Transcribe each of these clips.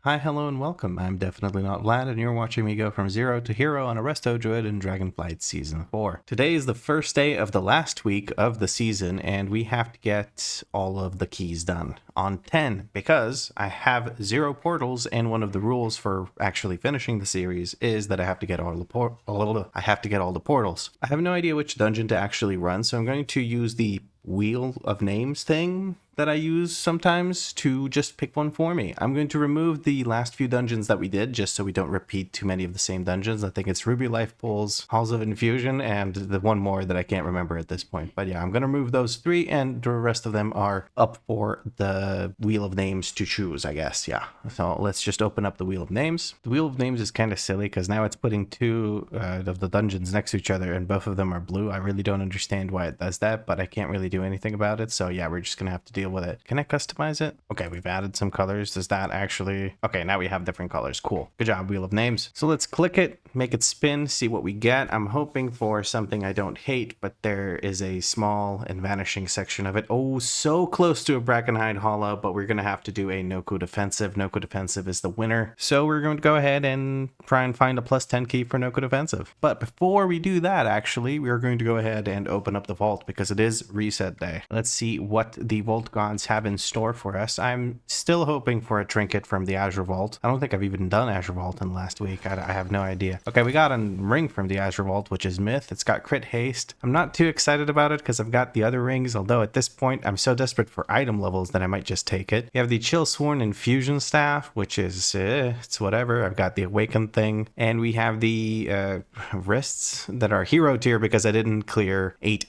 Hi, hello, and welcome. I'm definitely not Vlad, and you're watching me go from 0 to hero on a Resto, Druid, and Dragonflight Season 4. Today is the first day of the last week of the season, and we have to get all of the keys done on 10, because I have 0 portals, and one of the rules for actually finishing the series is that I have to get all the portals. I have no idea which dungeon to actually run, so I'm going to use the Wheel of Names thing that I use sometimes to just pick one for me. I'm going to remove the last few dungeons that we did just so we don't repeat too many of the same dungeons. I think it's Ruby Life Pools, Halls of Infusion, and the one more that I can't remember at this point. But yeah, I'm going to remove those 3, and the rest of them are up for the Wheel of Names to choose, I guess. Yeah, so let's just open up the Wheel of Names. The Wheel of Names is kind of silly because now it's putting 2 of the dungeons next to each other, and both of them are blue. I really don't understand why it does that, but I can't really do anything about it. So yeah, we're just going to have to deal with it. Can I customize it? Okay, we've added some colors. Does that actually... Okay, now we have different colors. Cool. Good job, Wheel of Names. So let's click it, make it spin, see what we get. I'm hoping for something I don't hate, but there is a small and vanishing section of it. Oh, so close to a Brackenhide Hollow, but we're going to have to do a Nokhud Offensive. Nokhud Offensive is the winner. So we're going to go ahead and try and find a +10 key for Nokhud Offensive. But before we do that, actually, we're going to go ahead and open up the vault because it is reset day. Let's see what the Vault Gods have in store for us. I'm still hoping for a trinket from the Azure Vault. I don't think I've even done Azure Vault in the last week. I have no idea. Okay, we got a ring from the Azure Vault, which is Myth. It's got crit haste. I'm not too excited about it because I've got the other rings, although at this point I'm so desperate for item levels that I might just take it. You have the Chill Sworn Infusion Staff, which is, it's whatever. I've got the Awaken thing, and we have the wrists that are hero tier because I didn't clear 8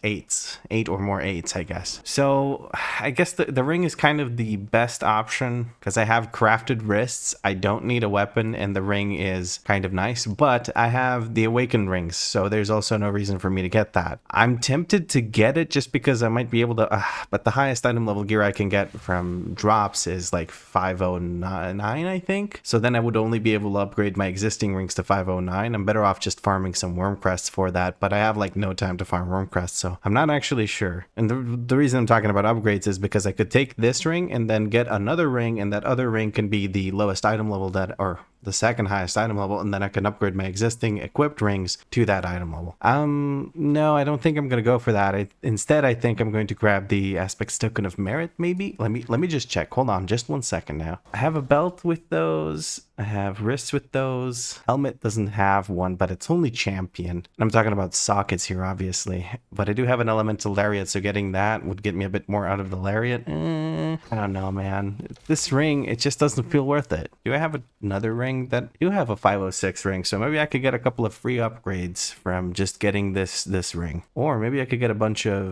or more 8s, I guess. So I guess the ring is kind of the best option because I have crafted wrists. I don't need a weapon, and the ring is kind of nice, but I have the Awakened rings, so there's also no reason for me to get that. I'm tempted to get it just because I might be able to, but the highest item level gear I can get from drops is like 509, I think. So then I would only be able to upgrade my existing rings to 509. I'm better off just farming some worm crests for that, but I have like no time to farm worm crests, so I'm not actually sure. And the reason I'm talking about upgrades is because I could take this ring and then get another ring, and that other ring can be the lowest item level or the second highest item level, and then I can upgrade my existing equipped rings to that item level. No, I don't think I'm going to go for that. Instead, I think I'm going to grab the Aspects Token of Merit, maybe? Let me just check. Hold on, just 1 second now. I have a belt with those. I have wrists with those. Helmet doesn't have one, but it's only champion. I'm talking about sockets here, obviously. But I do have an elemental lariat, so getting that would get me a bit more out of the lariat. I don't know, man. This ring, it just doesn't feel worth it. Do I have another ring? That do have a 506 ring, so maybe I could get a couple of free upgrades from just getting this ring, or maybe I could get a bunch of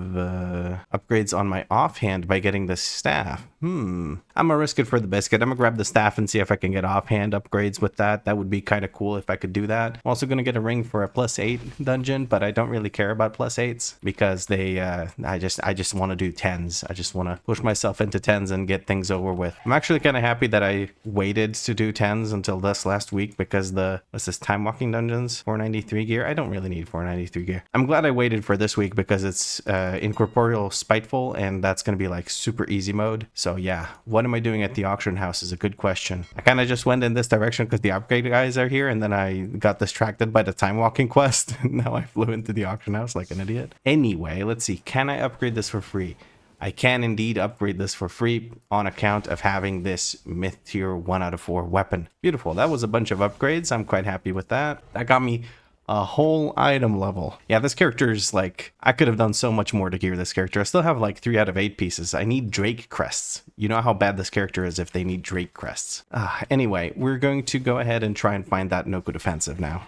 upgrades on my offhand by getting this staff. I'm gonna risk it for the biscuit. I'm gonna grab the staff and see if I can get offhand upgrades with that. That would be kind of cool if I could do that. I'm also gonna get a ring for a +8 dungeon, but I don't really care about +8s because they I just want to do 10s. I just want to push myself into 10s and get things over with. I'm actually kind of happy that I waited to do 10s until this last week because what's this, time walking dungeons, 493 gear. I don't really need 493 gear. I'm glad I waited for this week because it's incorporeal spiteful, and that's gonna be like super easy mode. So yeah, what am I doing at the auction house is a good question. I kind of just went in this direction because the upgrade guys are here, and then I got distracted by the time walking quest. Now I flew into the auction house like an idiot. Anyway, let's see, can I upgrade this for free? I can indeed upgrade this for free on account of having this Myth tier 1 out of 4 weapon. Beautiful. That was a bunch of upgrades. I'm quite happy with that. That got me a whole item level. Yeah, this character is like, I could have done so much more to gear this character. I still have like 3 out of 8 pieces. I need Drake crests. You know how bad this character is if they need Drake crests. Anyway, we're going to go ahead and try and find that Nokhud Offensive now.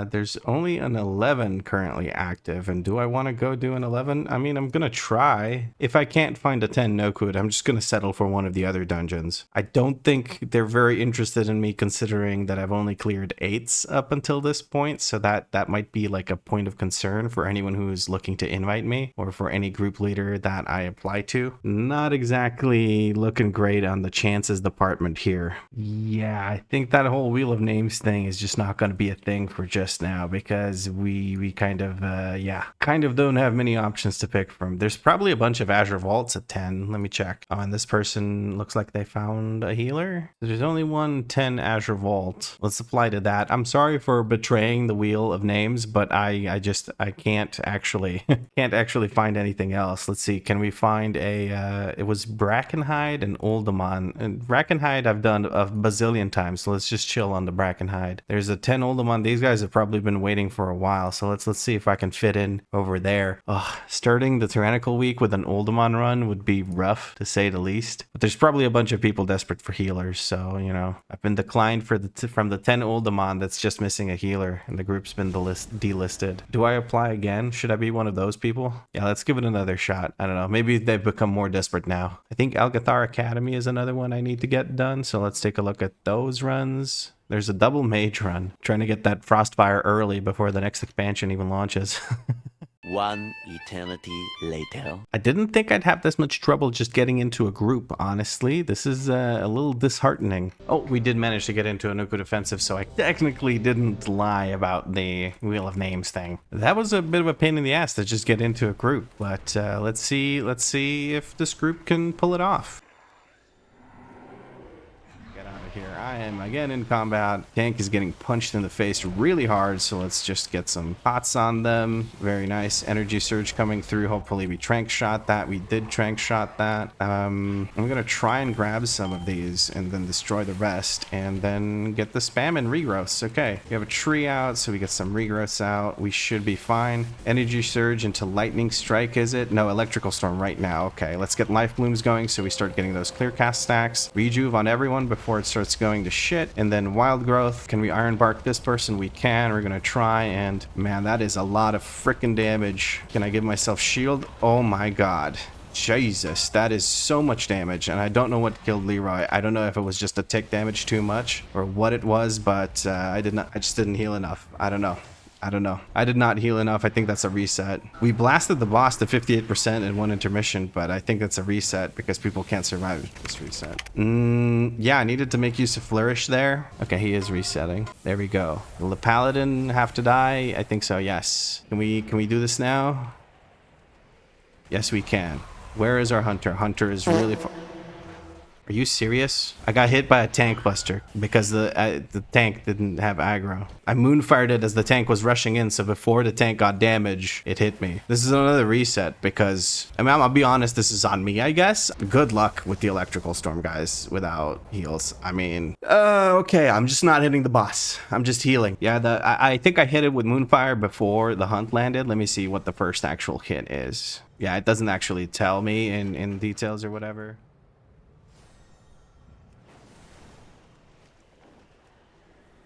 There's only an 11 currently active, and do I want to go do an 11? I mean, I'm gonna try. If I can't find a 10 Nokhud, I'm just gonna settle for one of the other dungeons. I don't think they're very interested in me considering that I've only cleared 8s up until this point, so that that might be like a point of concern for anyone who's looking to invite me, or for any group leader that I apply to. Not exactly looking great on the chances department here. Yeah, I think that whole Wheel of Names thing is just not going to be a thing for just now, because we kind of don't have many options to pick from. There's probably a bunch of Azure Vaults at 10. Let me check. Oh, and this person looks like they found a healer. There's only one 10 Azure Vault. Let's apply to that. I'm sorry for betraying the Wheel of Names, but I can't actually find anything else. Let's see. Can we find a it was Brackenhide and Oldemon. And Brackenhide I've done a bazillion times, so let's just chill on the Brackenhide. There's a 10 Oldemon. These guys have probably been waiting for a while, so let's see if I can fit in over there. Ugh, starting the Tyrannical week with an Oldemon run would be rough, to say the least. But there's probably a bunch of people desperate for healers, so, you know, I've been declined for from the 10 Oldemon that's just missing a healer, and the group's been delisted. Do I apply again? Should I be one of those people? Yeah, let's give it another shot. I don't know. Maybe they've become more desperate now. I think Algathar Academy is another one I need to get done, so let's take a look at those runs. There's a double mage run. Trying to get that Frostfire early before the next expansion even launches. One eternity later. I didn't think I'd have this much trouble just getting into a group, honestly. This is a little disheartening. Oh, we did manage to get into a Nokhud Offensive, so I technically didn't lie about the Wheel of Names thing. That was a bit of a pain in the ass to just get into a group, but let's see if this group can pull it off. Here I am again in combat. Tank is getting punched in the face really hard, so let's just get some pots on them. Very nice energy surge coming through. Hopefully we trank shot that. We did trank shot that. I'm gonna try and grab some of these and then destroy the rest, and then get the spam and regrowths. Okay, we have a tree out, so we get some regrowths out. We should be fine. Energy surge into lightning strike, is it? No, electrical storm right now. Okay, let's get life blooms going so we start getting those clear cast stacks. Rejuve on everyone before it starts going to shit. And then wild growth. Can we iron bark this person? We can. We're gonna try, and man, that is a lot of freaking damage. Can I give myself shield? Oh my god. Jesus, that is so much damage, and I don't know what killed Leroy. I don't know if it was just a tick damage too much or what it was, but I just didn't heal enough. I don't know. I did not heal enough. I think that's a reset. We blasted the boss to 58% in one intermission, but I think that's a reset because people can't survive this reset. Yeah, I needed to make use of Flourish there. Okay, he is resetting. There we go. Will the Paladin have to die? I think so, yes. Can we do this now? Yes, we can. Where is our Hunter? Hunter is really far. Are you serious? I got hit by a tank buster because the tank didn't have aggro. I moonfired it as the tank was rushing in, so before the tank got damage, it hit me. This is another reset because, I mean, I'll be honest, this is on me, I guess. Good luck with the electrical storm, guys, without heals. I mean, okay, I'm just not hitting the boss. I'm just healing. Yeah, I think I hit it with moonfire before the hunt landed. Let me see what the first actual hit is. Yeah, it doesn't actually tell me in details or whatever.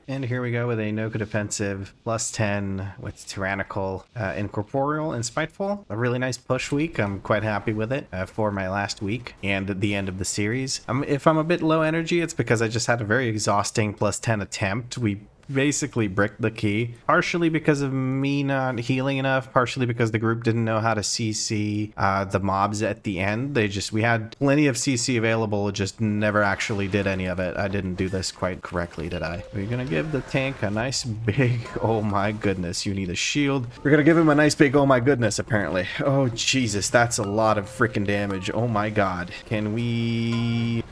And here we go with a Nokhud Offensive +10 with Tyrannical, Incorporeal, and Spiteful. A really nice push week. I'm quite happy with it for my last week and the end of the series. If I'm a bit low energy, it's because I just had a very exhausting +10 attempt. We basically bricked the key, partially because of me not healing enough, partially because the group didn't know how to CC the mobs at the end. We had plenty of CC available, just never actually did any of it. I didn't do this quite correctly, did I? We're gonna give the tank a nice big, oh my goodness, you need a shield. We're gonna give him a nice big, oh my goodness, apparently. Oh Jesus, that's a lot of freaking damage. Oh my god. Can we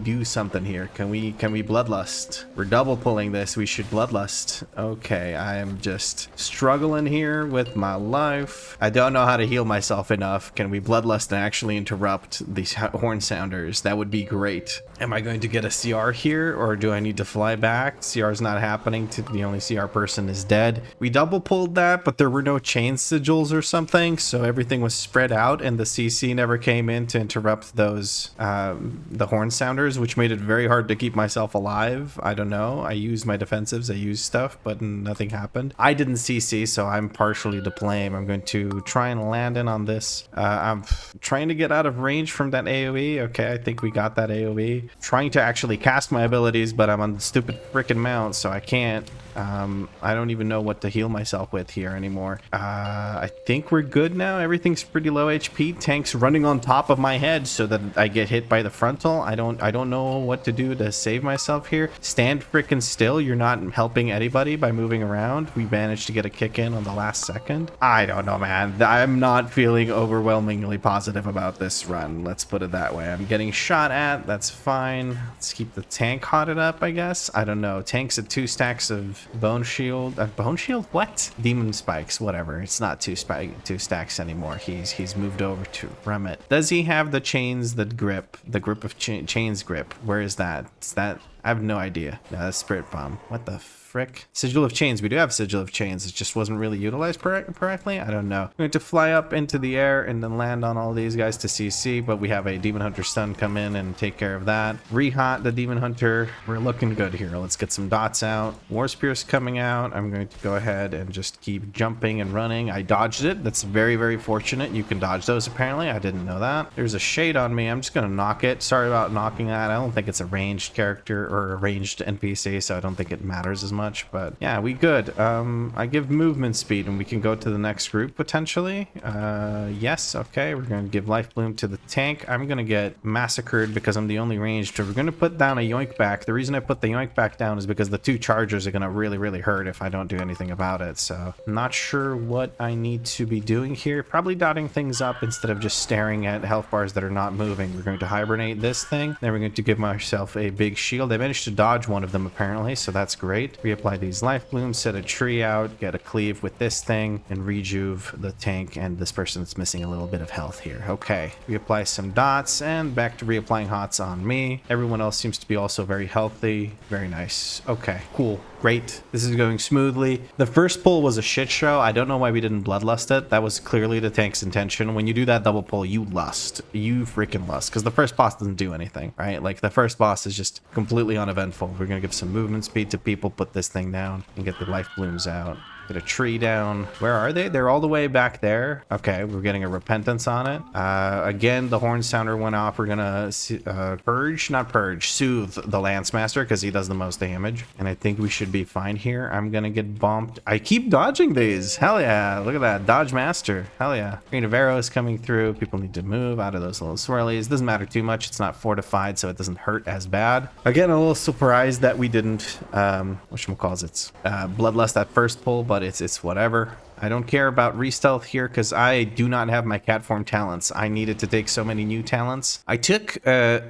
do something here? Can we bloodlust? We're double pulling this. We should bloodlust. Okay, I am just struggling here with my life. I don't know how to heal myself enough. Can we bloodlust and actually interrupt these horn sounders? That would be great. Am I going to get a CR here, or do I need to fly back? CR is not happening. The only CR person is dead. We double pulled that, but there were no chain sigils or something, so everything was spread out, and the CC never came in to interrupt those the horn sounders, which made it very hard to keep myself alive. I don't know. I used my defensives, I used stuff, but nothing happened. I didn't CC, so I'm partially to blame. I'm going to try and land in on this. I'm trying to get out of range from that AoE. Okay, I think we got that AoE. Trying to actually cast my abilities, but I'm on the stupid freaking mount, so I can't. I don't even know what to heal myself with here anymore. I think we're good now. Everything's pretty low HP. Tank's running on top of my head so that I get hit by the frontal. I don't know what to do to save myself here. Stand freaking still. You're not helping anybody by moving around. We managed to get a kick in on the last second. I don't know, man. I'm not feeling overwhelmingly positive about this run. Let's put it that way. I'm getting shot at. That's fine. Let's keep the tank hotted up, I guess. I don't know. Tank's at 2 stacks of bone shield. Bone shield? What? Demon spikes. Whatever. It's not 2 stacks anymore. He's moved over to Remit. Does he have the chains that grip? The grip of chains grip. Where is that? Is that? I have no idea. No, that's Spirit Bomb. What the frick? Sigil of Chains. We do have Sigil of Chains. It just wasn't really utilized correctly. I don't know. I'm going to fly up into the air and then land on all these guys to CC, but we have a Demon Hunter stun come in and take care of that. Rehot the Demon Hunter. We're looking good here. Let's get some dots out. War Spear's coming out. I'm going to go ahead and just keep jumping and running. I dodged it. That's very, very fortunate. You can dodge those apparently. I didn't know that. There's a shade on me. I'm just going to knock it. Sorry about knocking that. I don't think it's a ranged character or a ranged NPC, so I don't think it matters as much. But yeah, we good. I give movement speed and we can go to the next group potentially. Yes, okay. We're going to give life bloom to the tank. I'm going to get massacred because I'm the only ranged. We're going to put down a yoink back. The reason I put the yoink back down is because the 2 chargers are going to really hurt if I don't do anything about it. So I'm not sure what I need to be doing here. Probably dotting things up instead of just staring at health bars that are not moving. We're going to hibernate this thing. Then we're going to give myself a big shield. I managed to dodge one of them apparently, so that's great. Reapply these life blooms, set a tree out, get a cleave with this thing, and rejuve the tank and this person that's missing a little bit of health here. Okay, reapply some dots, and back to reapplying hots on me. Everyone else seems to be also very healthy. Very nice. Okay, cool. Great. This is going smoothly. The first pull was a shit show. I don't know why we didn't bloodlust it. That was clearly the tank's intention. When you do that double pull, you lust. You freaking lust. Because the first boss doesn't do anything, right? Like, the first boss is just completely uneventful. We're going to give some movement speed to people, put this thing down, and get the life blooms out. Get a tree down. Where are they? They're all the way back there. Okay, we're getting a repentance on it. Again, the horn sounder went off. We're gonna soothe the Lance Master because he does the most damage. And I think we should be fine here. I'm gonna get bumped. I keep dodging these. Hell yeah. Look at that. Dodge Master. Hell yeah. Green of Arrows coming through. People need to move out of those little swirlies. Doesn't matter too much. It's not fortified, so it doesn't hurt as bad. Again, a little surprised that we didn't, whatchamacallits, bloodlust that first pull, but it's whatever. I don't care about re-stealth here because I do not have my cat form talents. I needed to take so many new talents. I took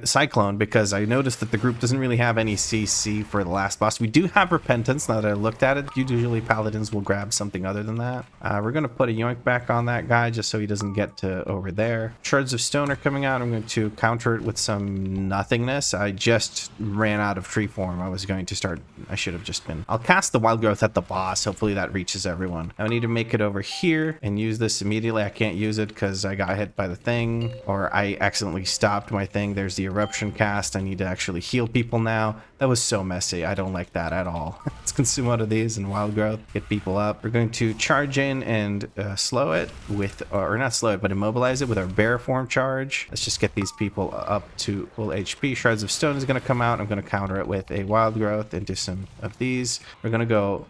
Cyclone because I noticed that the group doesn't really have any CC for the last boss. We do have Repentance now that I looked at it. Usually Paladins will grab something other than that. We're going to put a yoink back on that guy just so he doesn't get to over there. Shards of Stone are coming out. I'm going to counter it with some nothingness. I just ran out of tree form. I was going to start... I should have just been... I'll cast the Wild Growth at the boss. Hopefully that reaches everyone. I need to make it over here and use this immediately. I can't use it because I got hit by the thing, or I accidentally stopped my thing. There's the eruption cast. I need to actually heal people now. That was so messy. I don't like that at all. Let's consume one of these and Wild Growth, get people up. We're going to charge in and slow it with, or not slow it, but immobilize it with our bear form charge. Let's just get these people up to full HP. Shards of Stone is going to come out. I'm going to counter it with a Wild Growth into some of these. We're going to go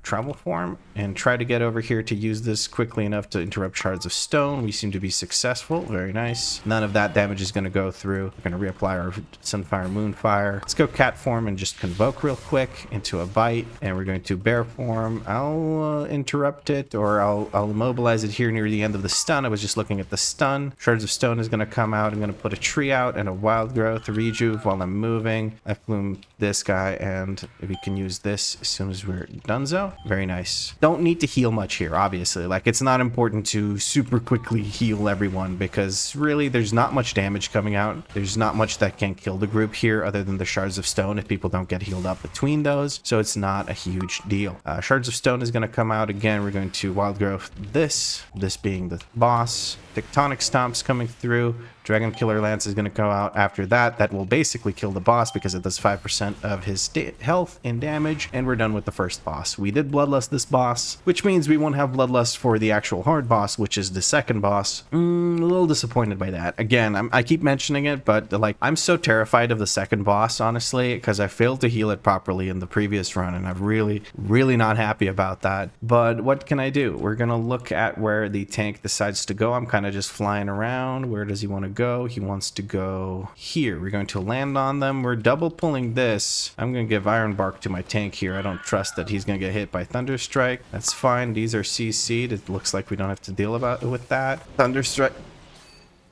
travel form and try to get over here to use this quickly enough to interrupt Shards of Stone. We seem to be successful. Very nice. None of that damage is going to go through. We're going to reapply our Sunfire, Moonfire. Let's go cat form and just convoke real quick into a bite, and we're going to bear form. I'll interrupt it, or I'll immobilize it here near the end of the stun. I was just looking at the stun. Shards of Stone is going to come out. I'm going to put a tree out and a Wild Growth, a rejuve while I'm moving. I've bloomed this guy, and we can use this as soon as we're donezo. Very nice. Don't need to heal much here, obviously. Like, it's not important to super quickly heal everyone because really there's not much damage coming out. There's not much that can kill the group here other than the Shards of Stone if people don't get healed up between those, so it's not a huge deal. Shards of Stone is going to come out again. We're going to Wild Growth this being the boss. Tectonic Stomps coming through. Dragon Killer Lance is going to go out after that. That will basically kill the boss because it does 5% of his health and damage, and we're done with the first boss. We did Bloodlust this boss, which means we won't have Bloodlust for the actual hard boss, which is the second boss. A little disappointed by that. Again, I keep mentioning it, but like I'm so terrified of the second boss, honestly, because I failed to heal it properly in the previous run, and I'm really not happy about that. But what can I do? We're gonna look at where the tank decides to go. I'm kind of just flying around. Where does he want to go? He wants to go here. We're going to land on them. We're double pulling this. I'm gonna give Iron Bark to my tank here. I don't trust that he's gonna get hit by Thunderstrike. That's fine. These are CC'd. It looks like we don't have to deal with that. Thunderstrike.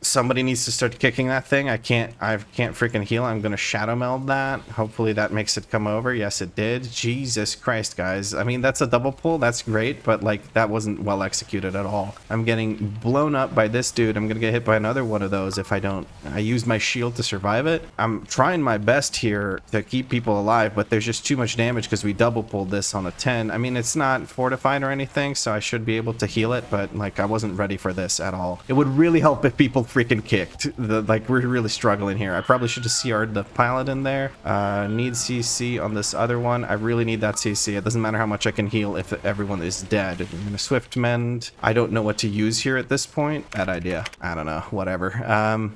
Somebody needs to start kicking that thing. I can't freaking heal. I'm gonna shadow meld that. Hopefully that makes it come over. Yes, it did. Jesus Christ, guys. I mean, that's a double pull. That's great, but like that wasn't well executed at all. I'm getting blown up by this dude. I'm gonna get hit by another one of those if I don't. I use my shield to survive it. I'm trying my best here to keep people alive, but there's just too much damage because we double pulled this on a 10. I mean, it's not fortified or anything, so I should be able to heal it, but like I wasn't ready for this at all. It would really help if people freaking kicked. Like we're really struggling here. I probably should have CR'd the Paladin there. Need CC on this other one. I really need that CC. It doesn't matter how much I can heal if everyone is dead. I'm gonna Swift Mend. I don't know what to use here at this point. Bad idea. I don't know. Whatever.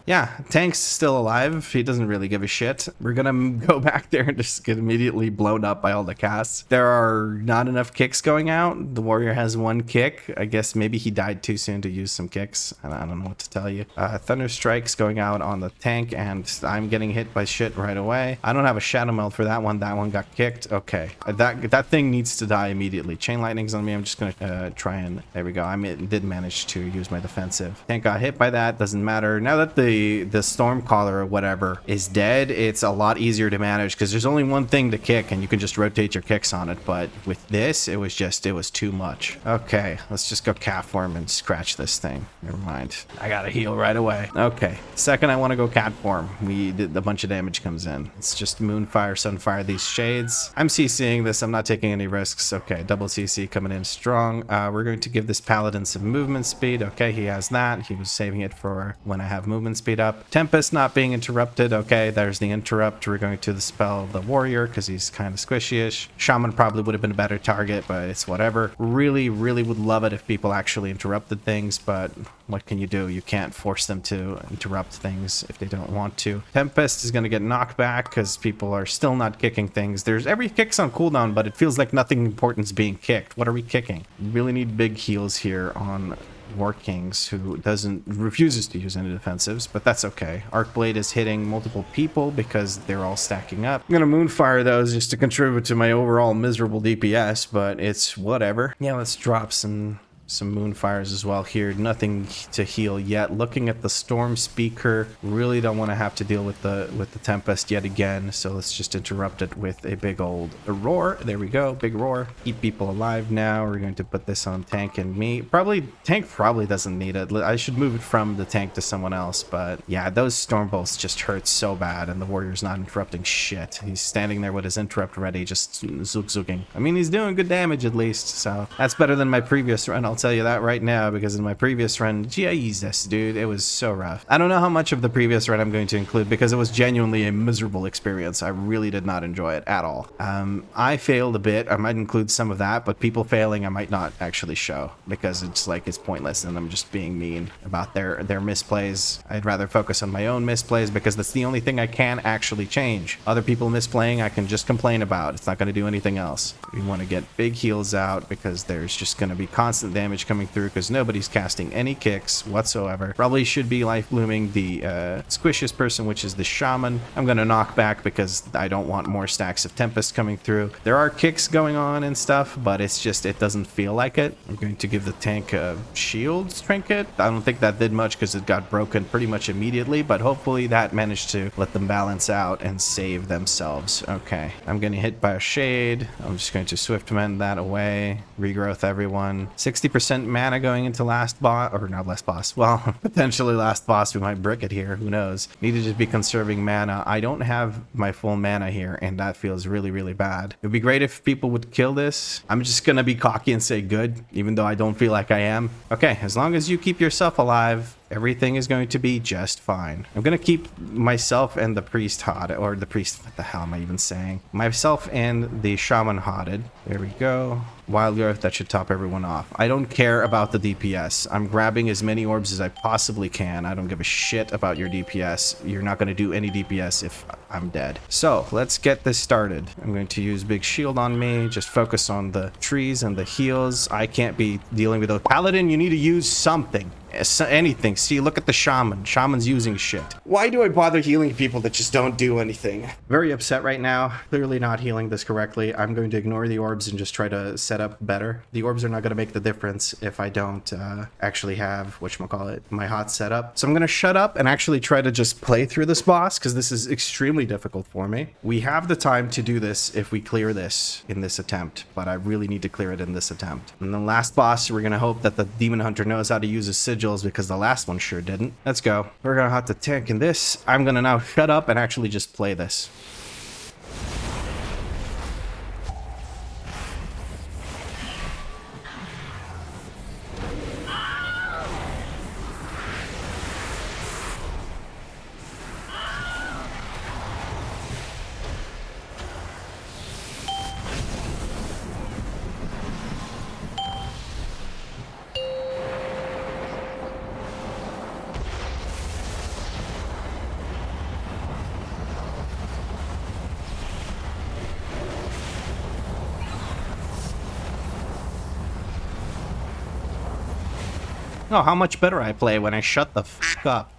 Yeah, tank's still alive. He doesn't really give a shit. We're gonna go back there and just get immediately blown up by all the casts. There are not enough kicks going out. The warrior has one kick. I guess maybe he died too soon to use some kicks. I don't know what to tell you. Thunder Strikes going out on the tank, and I'm getting hit by shit right away. I don't have a Shadow Meld for that one. That one got kicked. Okay. That thing needs to die immediately. Chain Lightning's on me. I'm just gonna try and... There we go. I did manage to use my defensive. Tank got hit by that. Doesn't matter. Now that the Stormcaller or whatever is dead, it's a lot easier to manage because there's only one thing to kick, and you can just rotate your kicks on it. But with this, it was too much. Okay. Let's just go Calf Form and scratch this thing. Never mind. I gotta heal right away. Okay, second I want to go cat form. We did a bunch of damage comes in. It's just Moonfire, Sunfire, these shades. I'm CCing this. I'm not taking any risks. Okay, double CC coming in strong. We're going to give this Paladin some movement speed. Okay, he has that. He was saving it for when I have movement speed up. Tempest not being interrupted. Okay, there's the interrupt. We're going to the spell the Warrior because he's kind of squishy-ish. Shaman probably would have been a better target, but it's whatever. Really would love it if people actually interrupted things, but what can you do? You can't force them to interrupt things if they don't want to. Tempest is going to get knocked back because people are still not kicking things. Every kick's on cooldown, but it feels like nothing important is being kicked. What are we kicking? We really need big heals here on War Kings, who refuses to use any defensives, but that's okay. Arcblade is hitting multiple people because they're all stacking up. I'm gonna Moonfire those just to contribute to my overall miserable DPS, but it's whatever. Yeah, let's drop some Moonfires as well here. Nothing to heal yet. Looking at the Storm Speaker, really don't want to have to deal with the Tempest yet again, so let's just interrupt it with a big old roar. There we go, big roar. Keep people alive now. We're going to put this on Tank and me. Tank probably doesn't need it. I should move it from the tank to someone else, but yeah, those Storm Bolts just hurt so bad, and the Warrior's not interrupting shit. He's standing there with his interrupt ready, just zook-zooking. I mean, he's doing good damage at least, so that's better than my previous run. I'll tell you that right now, because in my previous run, Jesus, dude, it was so rough. I don't know how much of the previous run I'm going to include because it was genuinely a miserable experience. I really did not enjoy it at all. I failed a bit. I might include some of that, but people failing I might not actually show because it's pointless and I'm just being mean about their misplays. I'd rather focus on my own misplays because that's the only thing I can actually change. Other people misplaying I can just complain about. It's not going to do anything else. We want to get big heals out because there's just going to be constant damage coming through because nobody's casting any kicks whatsoever. Probably should be life blooming the squishiest person, which is the Shaman. I'm gonna knock back because I don't want more stacks of Tempest coming through. There are kicks going on and stuff, but it's just, it doesn't feel like it. I'm going to give the tank a shield trinket. I don't think that did much because it got broken pretty much immediately, but hopefully that managed to let them balance out and save themselves. Okay, I'm getting hit by a shade. I'm just going to Swift Mend that away. Regrowth everyone. 60% mana going into last boss, or not last boss, well, potentially last boss. We might brick it here, who knows. Need to just be conserving mana. I don't have my full mana here, and that feels really bad. It would be great if people would kill this. I'm just gonna be cocky and say good, even though I don't feel like I am. Okay, as long as you keep yourself alive, Everything is going to be just fine. I'm going to keep myself and the priest hotted, or the priest, what the hell am I even saying? Myself and the shaman hotted. There we go. Wild growth, that should top everyone off. I don't care about the DPS. I'm grabbing as many orbs as I possibly can. I don't give a shit about your DPS. You're not going to do any DPS if I'm dead. So let's get this started. I'm going to use big shield on me. Just focus on the trees and the heals. I can't be dealing with those. Paladin, you need to use something. Anything. See, look at the shaman. Shaman's using shit. Why do I bother healing people that just don't do anything? Very upset right now. Clearly not healing this correctly. I'm going to ignore the orbs and just try to set up better. The orbs are not going to make the difference if I don't actually have, whatchamacallit, my hot set up. So I'm going to shut up and actually try to just play through this boss because this is extremely difficult for me. We have the time to do this if we clear this in this attempt, but I really need to clear it in this attempt. And the last boss, we're going to hope that the demon hunter knows how to use his sigils because the last one sure didn't. Let's go. We're going to have to tank in this. I'm going to now shut up and actually just play this. Oh, how much better I play when I shut the fuck up.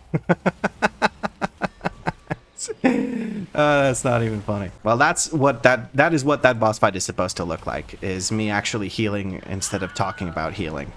That's not even funny. Well, that's what that is what that boss fight is supposed to look like, is me actually healing instead of talking about healing.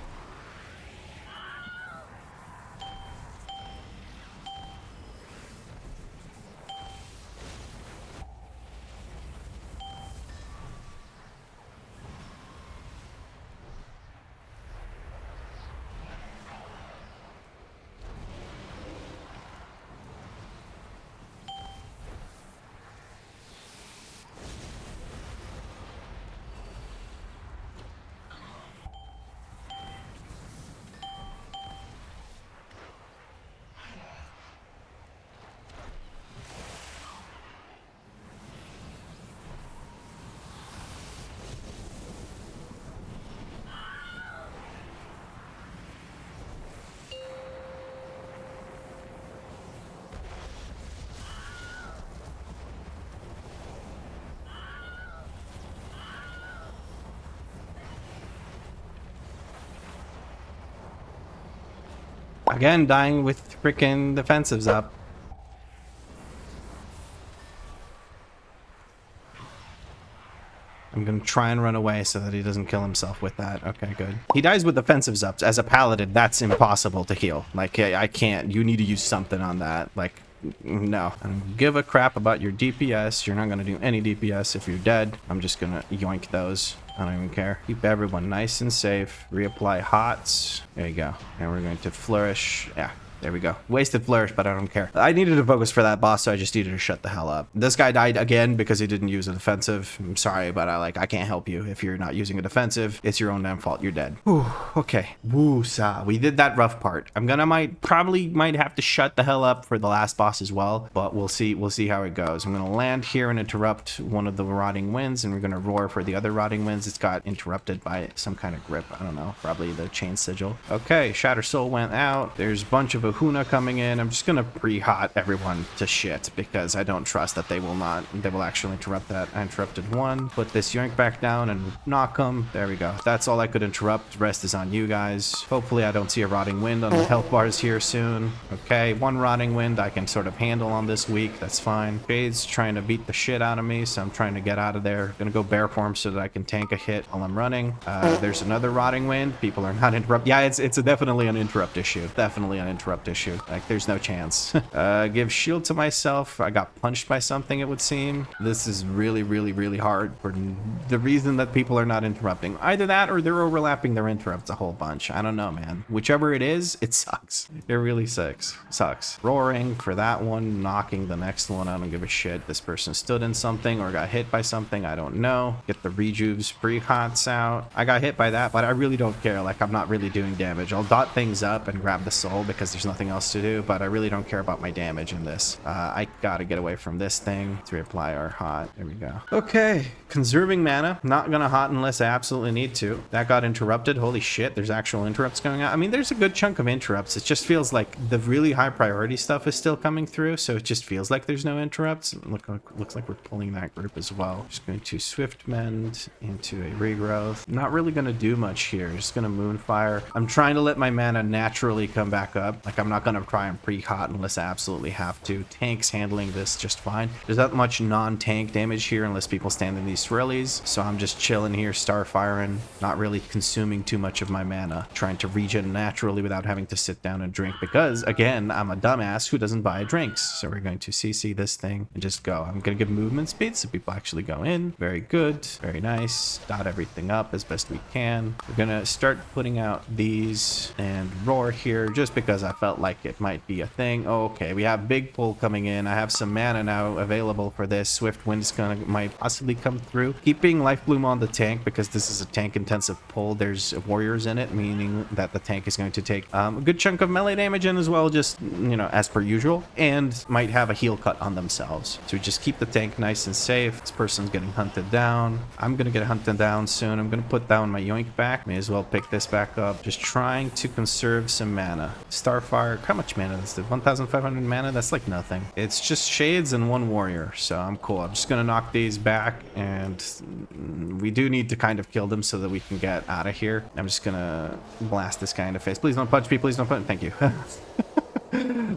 Again, dying with freaking defensives up. I'm gonna try and run away so that he doesn't kill himself with that. Okay, good. He dies with defensives up. As a paladin, that's impossible to heal. Like, I can't. You need to use something on that. Like, no. I don't give a crap about your DPS. You're not gonna do any DPS if you're dead. I'm just gonna yoink those. I don't even care. Keep everyone nice and safe. Reapply hots. There you go. And we're going to flourish. Yeah. There we go. Wasted flourish, but I don't care. I needed to focus for that boss, so I just needed to shut the hell up. This guy died again because he didn't use a defensive. I'm sorry, but I can't help you. If you're not using a defensive, it's your own damn fault. You're dead. Whew, okay. Woo-sa. We did that rough part. I'm gonna probably might have to shut the hell up for the last boss as well, but we'll see. We'll see how it goes. I'm gonna land here and interrupt one of the rotting winds, and we're gonna roar for the other rotting winds. It's got interrupted by some kind of grip. I don't know. Probably the chain sigil. Okay. Shatter Soul went out. There's a bunch of Huna coming in. I'm just gonna pre-hot everyone to shit because I don't trust that they will actually interrupt that. I interrupted one. Put this yoink back down and knock them. There we go. That's all I could interrupt. The rest is on you guys. Hopefully I don't see a rotting wind on the health bars here soon. Okay, one rotting wind I can sort of handle on this week. That's fine. Jade's trying to beat the shit out of me, so I'm trying to get out of there. Gonna go bear form so that I can tank a hit while I'm running. There's another rotting wind. People are not interrupt. Yeah, it's definitely an interrupt issue. Definitely an interrupt issue. Like, there's no chance. Give shield to myself. I got punched by something, it would seem. This is really, really, really hard for the reason that people are not interrupting. Either that or they're overlapping their interrupts a whole bunch. I don't know, man. Whichever it is, it sucks. It really sucks. Roaring for that one, knocking the next one. I don't give a shit. This person stood in something or got hit by something. I don't know. Get the rejuves pre-hots out. I got hit by that, but I really don't care. Like, I'm not really doing damage. I'll dot things up and grab the soul because there's nothing else to do, but I really don't care about my damage in this. I gotta get away from this thing to reapply our hot. There we go. Okay, conserving mana. Not gonna hot unless I absolutely need to. That got interrupted. Holy shit, there's actual interrupts going on. I mean, there's a good chunk of interrupts. It just feels like the really high priority stuff is still coming through, so it just feels like there's no interrupts. Looks like we're pulling that group as well. Just going to Swift Mend into a regrowth. Not really gonna do much here. Just gonna Moonfire. I'm trying to let my mana naturally come back up. Like, I'm not gonna try and pre-hot unless I absolutely have to. Tank's handling this just fine. There's not much non-tank damage here unless people stand in these Thrillies, so I'm just chilling here, Starfiring, not really consuming too much of my mana, trying to regen naturally without having to sit down and drink, because again, I'm a dumbass who doesn't buy drinks. So we're going to CC this thing and just go. I'm gonna give movement speed so people actually go in. Very good, very nice. Dot everything up as best we can. We're gonna start putting out these and roar here just because I felt like it might be a thing. Okay, we have big pull coming in. I have some mana now available for this. Swift Wind's might possibly come through. Keeping Life Bloom on the tank because this is a tank intensive pull. There's warriors in it, meaning that the tank is going to take a good chunk of melee damage in as well, just, you know, as per usual, and might have a heal cut on themselves. So we just keep the tank nice and safe. This person's getting hunted down. I'm gonna get hunted down soon. I'm gonna put down my yoink back. May as well pick this back up. Just trying to conserve some mana. Starfire, how much mana is this? 1,500 mana? That's like nothing. It's just shades and one warrior, so I'm cool. I'm just gonna knock these back, and we do need to kind of kill them so that we can get out of here. I'm just gonna blast this guy in the face. Please don't punch me. Please don't punch me. Thank you.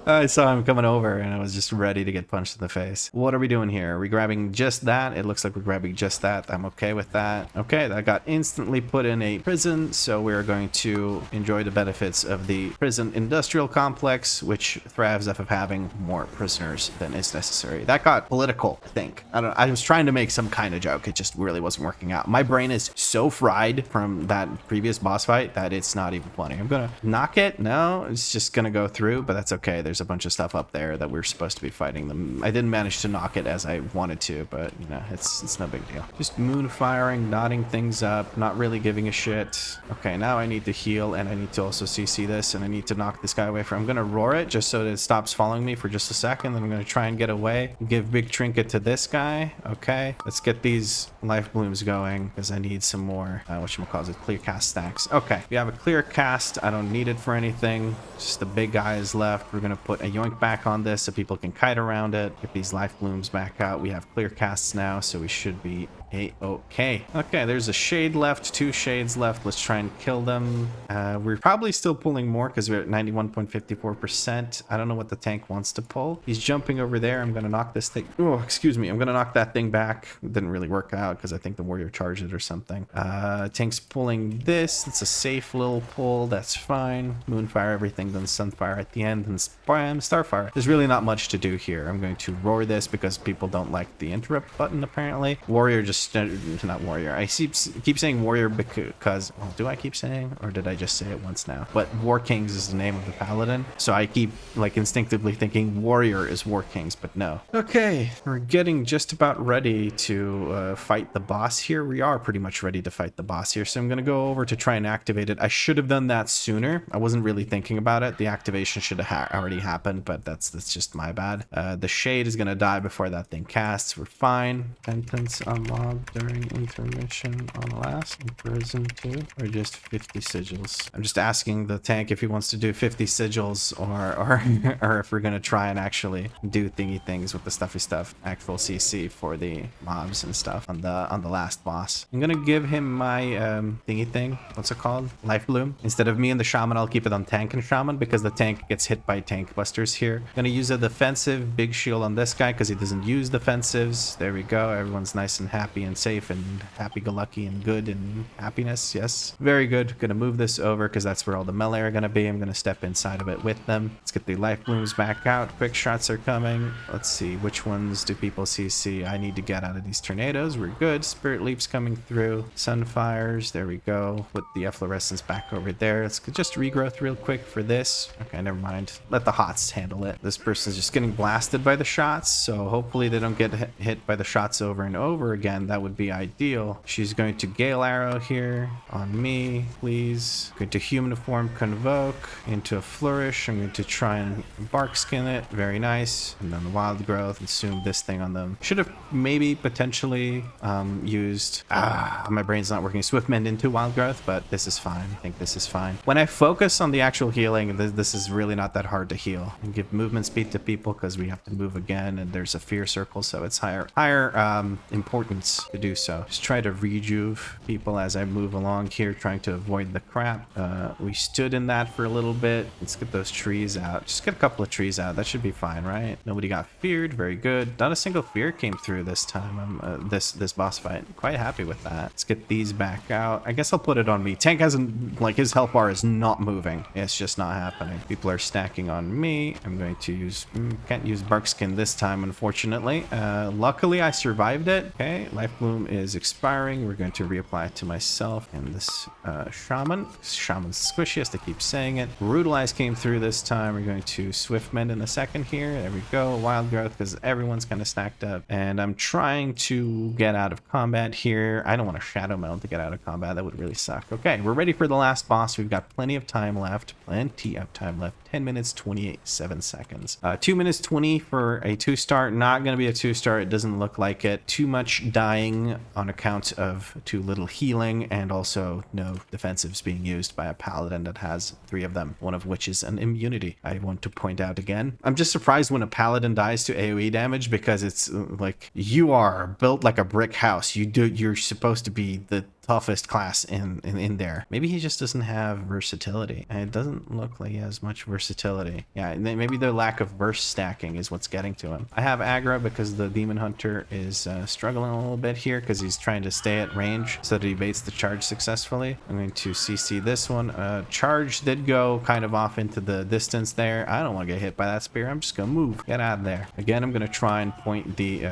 I saw him coming over and I was just ready to get punched in the face. What are we doing here? Are we grabbing just that? It looks like we're grabbing just that. I'm okay with that. Okay, that got instantly put in a prison, so we're going to enjoy the benefits of the prison industrial complex, which thrives off of having more prisoners than is necessary. That got political, I think. I was trying to make some kind of joke. It just really wasn't working out. My brain is so fried from that previous boss fight that it's not even funny. I'm gonna knock it. No, it's just gonna go through, but that's okay. There's a bunch of stuff up there that we're supposed to be fighting them. I didn't manage to knock it as I wanted to, but you know, it's no big deal. Just moon firing, knotting things up, not really giving a shit. Okay, now I need to heal, and I need to also CC this, and I need to knock this guy away from. I'm gonna roar it just so that it stops following me for just a second. Then I'm gonna try and get away. Give big trinket to this guy. Okay, let's get these life blooms going because I need some more. Whatchamacallit, clear cast stacks. Okay, we have a clear cast. I don't need it for anything. Just the big guy is left. We're gonna put a yoink back on this so people can kite around it. Get these life blooms back out. We have clear casts now, so we should be okay. Okay, there's a shade left, 2 shades left. Let's try and kill them. We're probably still pulling more because we're at 91.54%. I don't know what the tank wants to pull. He's jumping over there. I'm gonna knock this thing. Oh, excuse me. I'm gonna knock that thing back. It didn't really work out because I think the warrior charged it or something. Tank's pulling this. It's a safe little pull. That's fine. Moonfire everything, then Sunfire at the end, and bam, Starfire. There's really not much to do here. I'm going to roar this because people don't like the interrupt button apparently. Warrior just not warrior. I keep saying warrior because, well, do I keep saying, or did I just say it once now? But War Kings is the name of the paladin, so I keep like instinctively thinking warrior is War Kings, but no. Okay, we're getting just about ready to fight the boss here. We are pretty much ready to fight the boss here, so I'm gonna go over to try and activate it. I should have done that sooner. I wasn't really thinking about it. The activation should have already happened, but that's just my bad. The shade is gonna die before that thing casts. We're fine. Sentence on mob during intermission on last. Prison 2 or just 50 sigils. I'm just asking the tank if he wants to do 50 sigils or if we're gonna try and actually do thingy things with the stuffy stuff. Actual CC for the mobs and stuff on the last boss. I'm gonna give him my thingy thing. What's it called? Life bloom. Instead of me and the shaman, I'll keep it on tank and shaman because the tank gets hit by tank busters here. I'm gonna use a defensive big shield on this guy because he doesn't use defensives. There we go. Everyone's nice and happy and safe and happy-go-lucky and good and happiness. Yes, very good. Gonna move this over because that's where all the melee are gonna be. I'm gonna step inside of it with them. Let's get the life blooms back out. Quick shots are coming. Let's see, which ones do people CC? I need to get out of these tornadoes. We're good. Spirit leaps coming through. Sunfires. There we go. Put the efflorescence back over there. Let's just regrowth real quick for this. Okay, never mind. Let the hots handle it. This person's just getting blasted by the shots, so hopefully they don't get hit by the shots over and over again. then that would be ideal. She's going to Gale Arrow here on me, please. Going to Human Form Convoke into a Flourish. I'm going to try and Bark Skin it. Very nice. And then the Wild Growth. Consume this thing on them. Should have maybe potentially used... my brain's not working. Swift Mend into Wild Growth, but this is fine. I think this is fine. When I focus on the actual healing, this is really not that hard to heal. And give movement speed to people because we have to move again, and there's a fear circle, so it's higher importance to do so. Just try to rejuve people as I move along here, trying to avoid the crap. We stood in that for a little bit. Let's get those trees out. Just get a couple of trees out. That should be fine, right? Nobody got feared. Very good. Not a single fear came through this time. This boss fight. Quite happy with that. Let's get these back out. I guess I'll put it on me. Tank hasn't, like, his health bar is not moving. It's just not happening. People are stacking on me. I'm going to use, can't use Bark Skin this time, unfortunately. Luckily, I survived it. Okay, Life Bloom is expiring. We're going to reapply it to myself and this Shaman. Shaman's squishy, has to keep saying it. Brutalize came through this time. We're going to Swift Mend in a second here. There we go. Wild Growth, because everyone's kind of stacked up. And I'm trying to get out of combat here. I don't want to Shadow Meld to get out of combat. That would really suck. Okay, we're ready for the last boss. We've got plenty of time left. 10 minutes, 27 seconds. 2 minutes 20 for a 2-star. Not going to be a 2-star. It doesn't look like it. Too much dying on account of too little healing, and also no defensives being used by a paladin that has 3 of them, one of which is an immunity. I want to point out again. I'm just surprised when a paladin dies to AoE damage, because it's like, you are built like a brick house. You're supposed to be the toughest class in there. Maybe he just doesn't have versatility. And it doesn't look like he has much versatility. Yeah, maybe the lack of burst stacking is what's getting to him. I have aggro because the Demon Hunter is struggling a little bit here because he's trying to stay at range so that he baits the charge successfully. I'm going to CC this one. Charge did go kind of off into the distance there. I don't want to get hit by that spear. I'm just going to move. Get out of there. Again, I'm going to try and point the...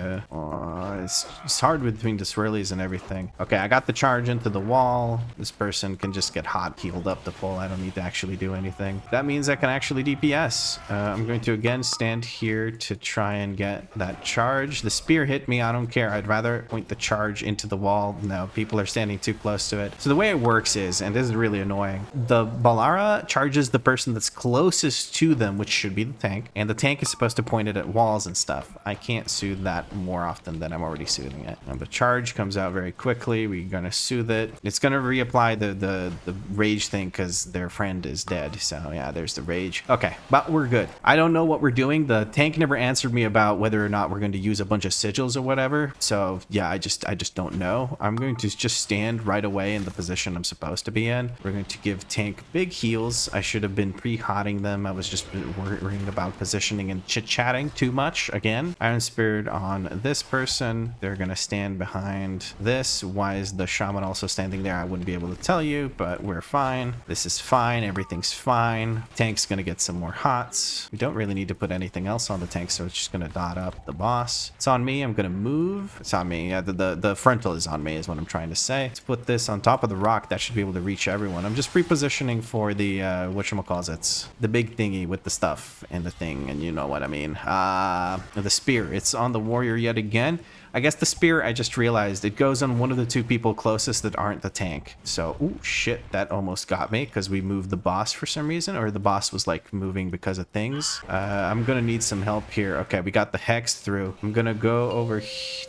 it's hard between the swirlies and everything. Okay, I got the charge into the wall. This person can just get hot healed up to full. I don't need to actually do anything. That means I can actually DPS. I'm going to again stand here to try and get that charge. The spear hit me. I don't care. I'd rather point the charge into the wall. No, people are standing too close to it. So the way it works is, and this is really annoying, the blergh charges the person that's closest to them, which should be the tank, and the tank is supposed to point it at walls and stuff. I can't soothe that more often than I'm already soothing it. And the charge comes out very quickly. We're gonna soothe it. It's gonna reapply the rage thing because their friend is dead. So yeah, there's the rage. Okay, but we're good. I don't know what we're doing. The tank never answered me about whether or not we're going to use a bunch of sigils or whatever. So yeah, I just don't know. I'm going to just stand right away in the position I'm supposed to be in. We're going to give tank big heals. I should have been pre-hotting them. I was just worrying about positioning and chit-chatting too much. Again, Iron Spirit on this person. They're gonna stand behind this. Why is the shaman also standing there? I wouldn't be able to tell you, but we're fine. This is fine. Everything's fine. Tank's gonna get some more hots. We don't really need to put anything else on the tank, so it's just gonna dot up the boss. It's on me. I'm gonna move. It's on me. Yeah, the frontal is on me is what I'm trying to say. Let's put this on top of the rock. That should be able to reach everyone. I'm just repositioning for the whatchamacallit, the big thingy with the stuff and the thing, and you know what I mean. The spear. It's on the warrior yet again. I guess the spear, I just realized it goes on one of the 2 people closest that aren't the tank. So, ooh, shit, that almost got me because we moved the boss for some reason, or the boss was like moving because of things. I'm gonna need some help here. Okay, we got the hex through. I'm gonna go over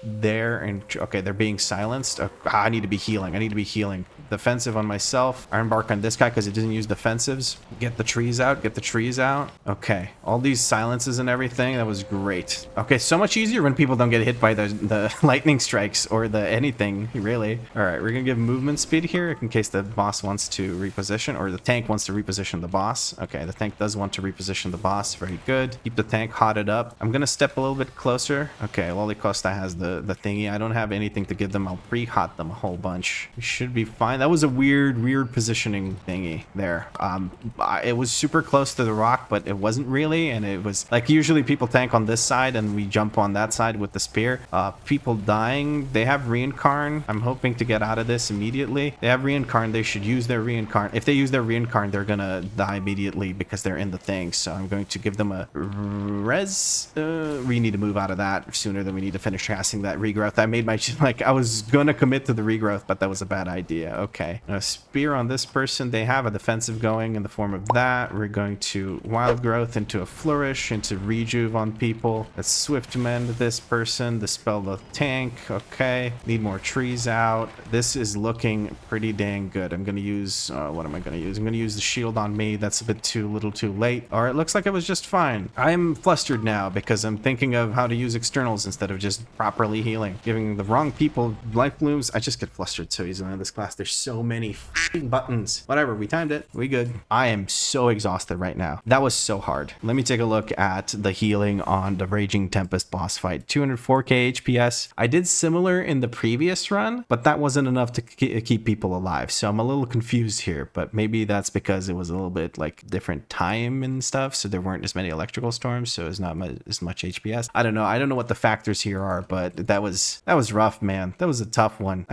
there and, okay, they're being silenced. I need to be healing. I need to be healing. Defensive on myself. Iron Bark on this guy because it doesn't use defensives. Get the trees out. Get the trees out. Okay, all these silences and everything. That was great. Okay, so much easier when people don't get hit by the lightning strikes or the anything, really. All right, we're gonna give movement speed here in case the boss wants to reposition, or the tank wants to reposition the boss. Okay, the tank does want to reposition the boss. Very good. Keep the tank hotted up. I'm gonna step a little bit closer. Okay, Lolly Costa has the thingy. I don't have anything to give them. I'll pre-hot them a whole bunch. We should be fine. That was a weird positioning thingy there. It was super close to the rock, but it wasn't really, and it was like usually people tank on this side and we jump on that side with the spear. people dying. They have reincarn. I'm hoping to get out of this immediately. They have reincarn. They should use their reincarn. If they use their reincarn, they're gonna die immediately because they're in the thing. So I'm going to give them a res. We need to move out of that sooner than we need to finish casting that regrowth. I made my, like, I was gonna commit to the regrowth, but that was a bad idea. Okay. A spear on this person. They have a defensive going in the form of that. We're going to wild growth into a flourish, into rejuve on people. Let's swift mend this person. Dispel the tank. Okay. Need more trees out. This is looking pretty dang good. I'm going to use, what am I going to use? I'm going to use the shield on me. That's a bit little too late. Or it looks like it was just fine. I'm flustered now because I'm thinking of how to use externals instead of just properly healing. Giving the wrong people life blooms. I just get flustered so easily in this class. There's so many f***ing buttons. Whatever, we timed it. We good. I am so exhausted right now. That was so hard. Let me take a look at the healing on the Raging Tempest boss fight. 204k HPS. I did similar in the previous run, but that wasn't enough to keep people alive. So I'm a little confused here, but maybe that's because it was a little bit like different time and stuff. So there weren't as many electrical storms. So it's not as much HPS. I don't know. I don't know what the factors here are, but that was rough, man. That was a tough one.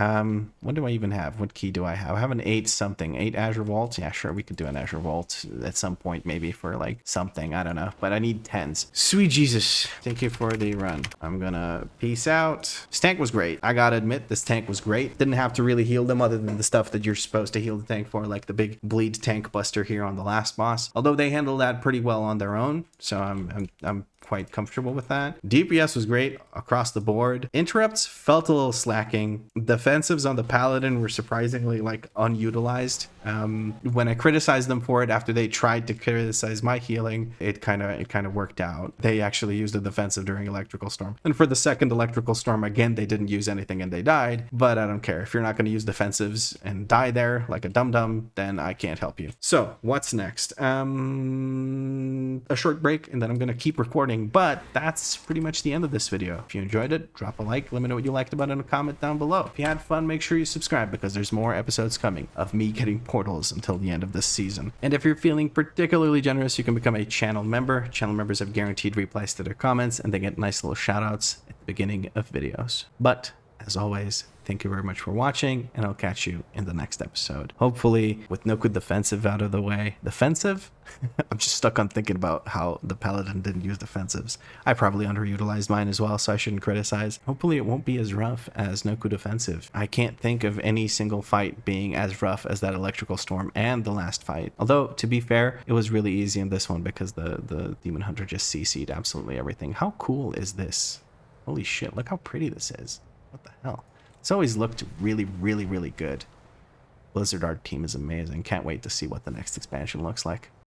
What do I even have? What key do I have? I have an 8 something. 8 Azure Vault. Yeah, sure. We could do an Azure Vault at some point, maybe for like something. I don't know, but I need 10s. Sweet Jesus. Thank you for the run. I'm gonna peace out. This tank was great. I gotta admit, this tank was great. Didn't have to really heal them other than the stuff that you're supposed to heal the tank for, like the big bleed tank buster here on the last boss. Although they handled that pretty well on their own, so I'm quite comfortable with that. DPS was great across the board. Interrupts felt a little slacking. Defensives on the Paladin were surprisingly like unutilized. When I criticized them for it after they tried to criticize my healing, it kind of worked out. They actually used a defensive during Electrical Storm. And for the second Electrical Storm, again, they didn't use anything and they died, but I don't care. If you're not going to use defensives and die there like a dum-dum, then I can't help you. So what's next? A short break and then I'm going to keep recording, but that's pretty much the end of this video. If you enjoyed it, drop a like, let me know what you liked about it in a comment down below. If you had fun, make sure you subscribe because there's more episodes coming of me getting portals until the end of this season. And if you're feeling particularly generous, you can become a channel member. Channel members have guaranteed replies to their comments and they get nice little shout outs at the beginning of videos. But as always, thank you very much for watching, and I'll catch you in the next episode. Hopefully, with Nokhud Offensive out of the way. Defensive? I'm just stuck on thinking about how the Paladin didn't use defensives. I probably underutilized mine as well, so I shouldn't criticize. Hopefully, it won't be as rough as Nokhud Offensive. I can't think of any single fight being as rough as that Electrical Storm and the last fight. Although, to be fair, it was really easy in this one because the Demon Hunter just CC'd absolutely everything. How cool is this? Holy shit, look how pretty this is. What the hell? It's always looked really, really, really good. Blizzard art team is amazing. Can't wait to see what the next expansion looks like.